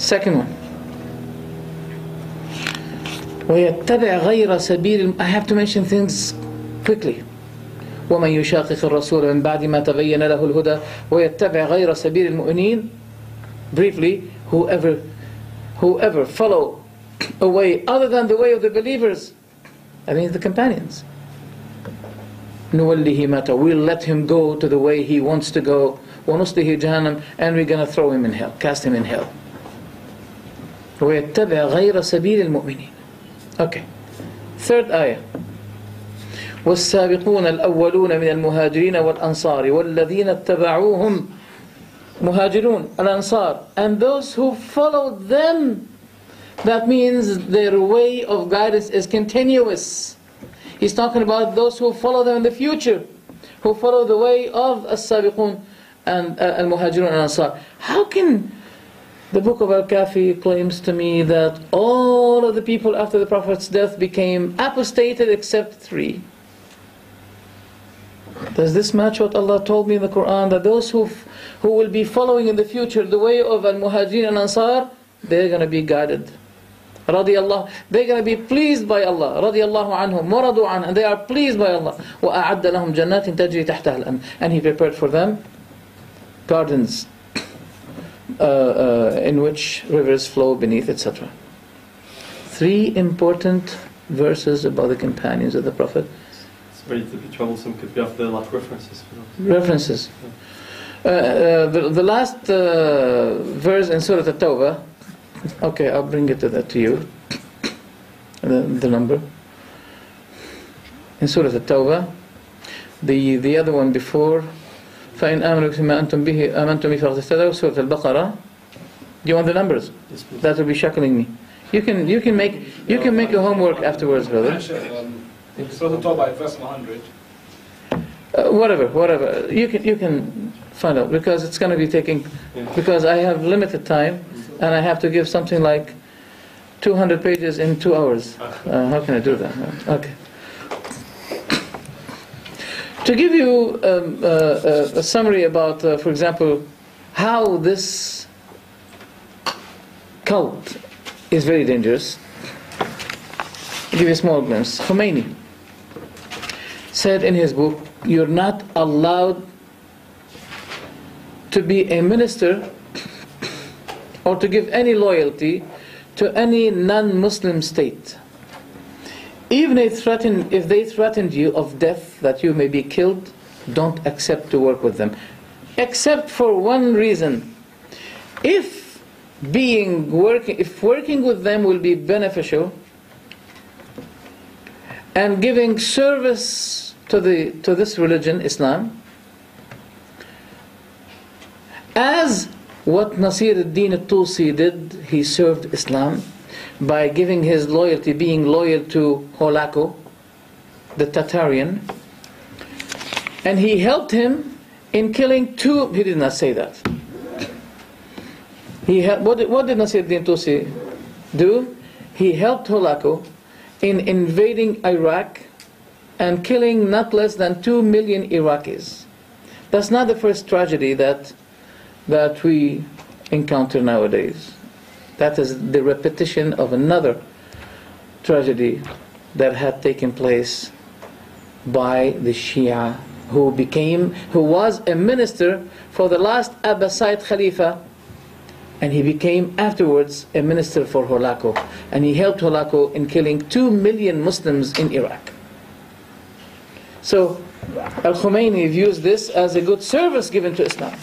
Second one. وَيَتَّبِعْ غَيْرَ سَبِيلِ I have to mention things quickly. وَمَنْ يُشَاقِقِ الرَّسُولَ مِنْ بَعْدِ مَا تَبَيَّنَ لَهُ الْهُدَى وَيَتَّبِعْ غَيْرَ سَبِيلِ الْمُؤْمِنِينَ. Briefly, whoever follow a way other than the way of the believers, I mean the companions, نُوَلِّهِ مَا تَوَلَّى, we'll let him go to the way he wants to go, وَنُصْلِهِ جَهَنَّمَ, and we're going to throw him in hell, cast him in hell. وَيَتَّبِعْ غَيْرَ سَبِيلِ الْمُؤْمِنِينَ. Okay. Third ayah. والسابقون الأولون من المهاجرين والأنصار والذين اتبعوهم مهاجرون الأنصار, and those who followed them. That means their way of guidance is continuous. He's talking about those who follow them in the future, who follow the way of as-sabiqun and al-muhajirun and ansar. How can the book of Al-Kafi claims to me that all of the people after the Prophet's death became apostated except 3? Does this match what Allah told me in the Quran, that those who will be following in the future the way of al-muhajirin and ansar, they're going to be guided. Radiyallahu, they're going to be pleased by Allah. Radiyallahu anhum, waradu an, and they are pleased by Allah. وَأَعَدَّ لَهُمْ جَنَّاتٍ تَجْرِي تَحْتَهَا الْأَنْهَارُ, and He prepared for them gardens in which rivers flow beneath, etc. 3 important verses about the companions of the Prophet. It's very troublesome. Could we have the like references for those? References. The last verse in Surah At-Tawbah. Okay, I'll bring it to you. The number in Surah At-Tawbah. The other one before. فَإِنْ آمَنُوا بِمَا أَنْتُمْ بِهِ آمَنْتُمْ بِهِ فَقَدِ اهْتَدَوْا. Surah Al-Baqarah. Do you want the numbers? Yes, please. That will be shackling me. You can make your homework afterwards, brother. Surah At-Tawbah, verse 100. Whatever. You can find out, because it's going to be taking, because I have limited time and I have to give something like 200 pages in 2 hours. How can I do that? Okay. To give you a summary about, for example, how this cult is very dangerous, I'll give you a small glimpse. Khomeini said in his book, you're not allowed to be a minister or to give any loyalty to any non-Muslim state. Even if they threatened you of death, that you may be killed, don't accept to work with them. Except for one reason. If working with them will be beneficial and giving service to this religion, Islam, as what Nasir ad-Din al-Tusi did, he served Islam by giving his loyalty, being loyal to Holako, the Tatarian, and he helped him in killing 2. He did not say that. What did Nasir ad-Din al-Tusi do? He helped Holako in invading Iraq and killing not less than 2 million Iraqis. That's not the first tragedy that we encounter nowadays. That is the repetition of another tragedy that had taken place by the Shia, who was a minister for the last Abbasid Khalifa, and he became afterwards a minister for Holako, and he helped Holako in killing 2 million Muslims in Iraq. So Al-Khomeini views this as a good service given to Islam.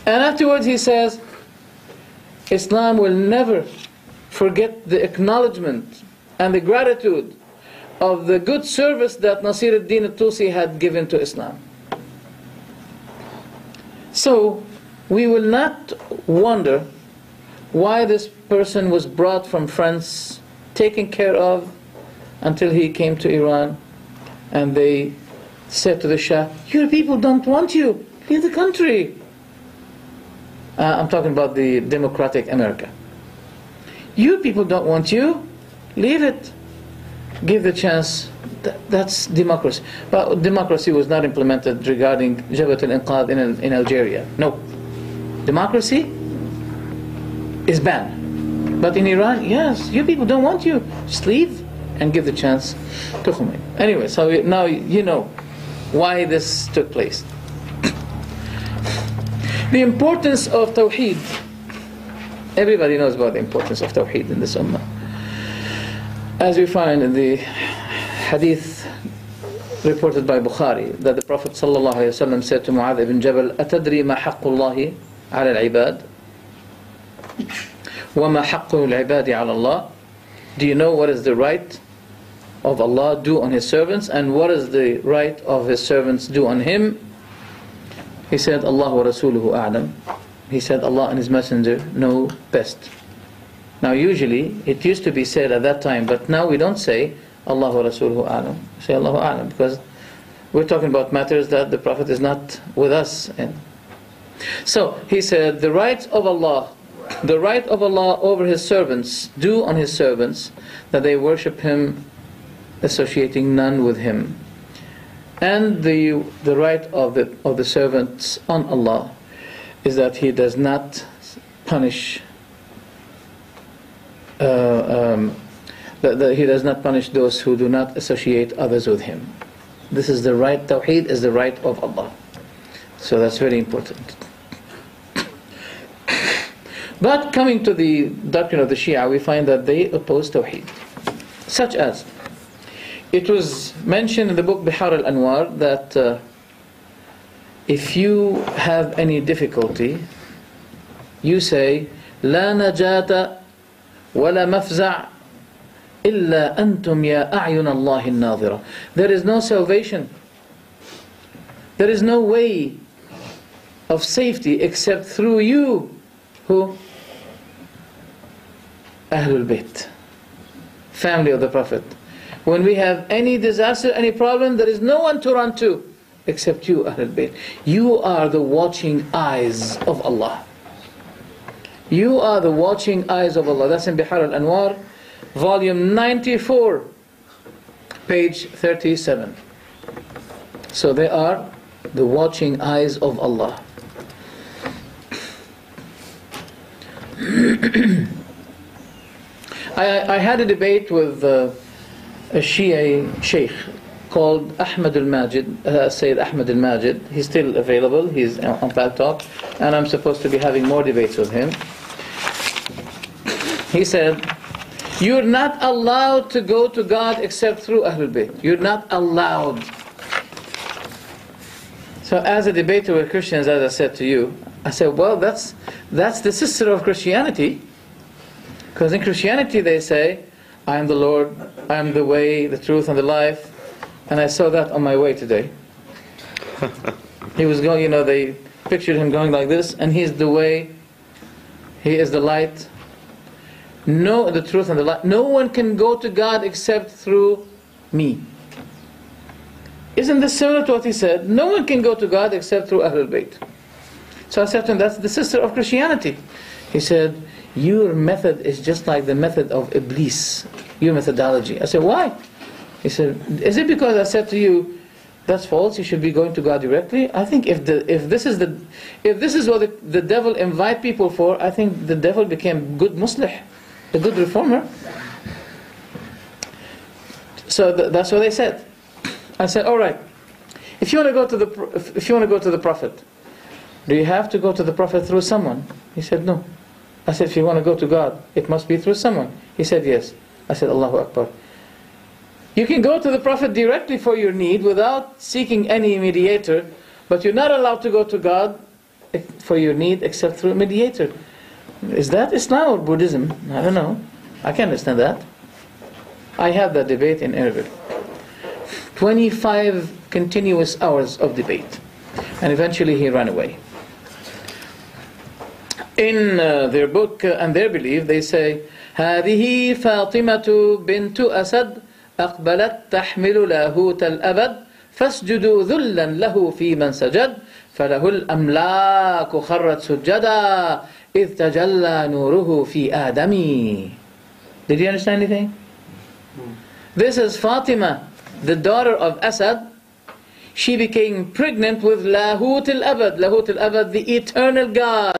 And afterwards he says, Islam will never forget the acknowledgement and the gratitude of the good service that Nasir ad-Din al-Tusi had given to Islam. So we will not wonder why this person was brought from France, taken care of, until he came to Iran, and they said to the Shah, your people don't want you, leave the country. I'm talking about the democratic America. You people don't want you, leave it. Give the chance. That's democracy. But democracy was not implemented regarding Jabhat al-Inqadh in Algeria. No. Democracy is banned. But in Iran, yes, you people don't want you. Just leave and give the chance to Khomeini. Anyway, so now you know why this took place. The importance of Tawheed. Everybody knows about the importance of Tawheed in this ummah. As we find in the hadith reported by Bukhari, that the Prophet ﷺ said to Mu'adh ibn Jabal, أَتَدْرِي مَا حَقُّ اللَّهِ عَلَى الْعِبَادِ وَمَا حَقُّ الْعِبَادِ عَلَى اللَّهِ? Do you know what is the right of Allah do on His servants, and what is the right of His servants do on Him? He said, Allah wa Rasuluhu a'lam. He said, Allah and His Messenger know best. Now usually, it used to be said at that time, but now we don't say, Allah wa Rasuluhu a'lam. We say Allahu a'lam, because we're talking about matters that the Prophet is not with us in. So, he said, the right of Allah over His servants, do on His servants, that they worship Him, associating none with Him. And the right of the servants on Allah is that He does not punish that He does not punish those who do not associate others with Him. This is the right. Tawheed is the right of Allah. So that's very important. But coming to the doctrine of the Shia, we find that they oppose Tawheed. Such as, it was mentioned in the book Bihar al-Anwar that if you have any difficulty, you say, لا نجاة ولا مفزع إلا أنتم يا أعين الله الناظرة. There is no salvation. There is no way of safety except through you. Who? Ahlul Bayt, family of the Prophet. When we have any disaster, any problem, there is no one to run to except you, Ahlul Bayt. You are the watching eyes of Allah. You are the watching eyes of Allah. That's in Bihar al-Anwar, volume 94, page 37. So they are the watching eyes of Allah. I had a debate with a Shia Sheikh called Ahmed al-Majid, Sayyid Ahmed al-Majid. He's still available, he's on Pal Talk, and I'm supposed to be having more debates with him. He said, you're not allowed to go to God except through Ahlul Bayt. You're not allowed. So as a debater with Christians, as I said to you, I said, well, that's the sister of Christianity. Because in Christianity they say, I am the Lord, I am the way, the truth, and the life. And I saw that on my way today. He was going, they pictured him going like this, and He is the way, He is the light. No, the truth and the light. No one can go to God except through me. Isn't this similar to what he said? No one can go to God except through Ahlul Bayt. So I said to him, that's the sister of Christianity. He said, your method is just like the method of Iblis, your methodology. I said, why? He said, is it because I said to you, that's false, you should be going to God directly? I think if this is what the devil invite people for, I think the devil became good muslih, a good reformer. So that's what they said. I said, all right, if you want to go to the Prophet, do you have to go to the Prophet through someone? He said, no. I said, if you want to go to God, it must be through someone. He said, yes. I said, Allahu Akbar. You can go to the Prophet directly for your need without seeking any mediator, but you're not allowed to go to God for your need except through a mediator. Is that Islam or Buddhism? I don't know. I can't understand that. I had that debate in Arabic. 25 continuous hours of debate. And eventually he ran away. In their book and their belief, they say, هذه فاطمة بنت أسد أقبلت تحمل لاهوت الأبد فاسجدوا ذلا له في من سجد فله الأملاك خرت سجدا إذ تجلى نوره في آدم. Did you understand anything? This is Fatima, the daughter of Asad. She became pregnant with Lahut al-Abad. Lahut al-Abad, the eternal God.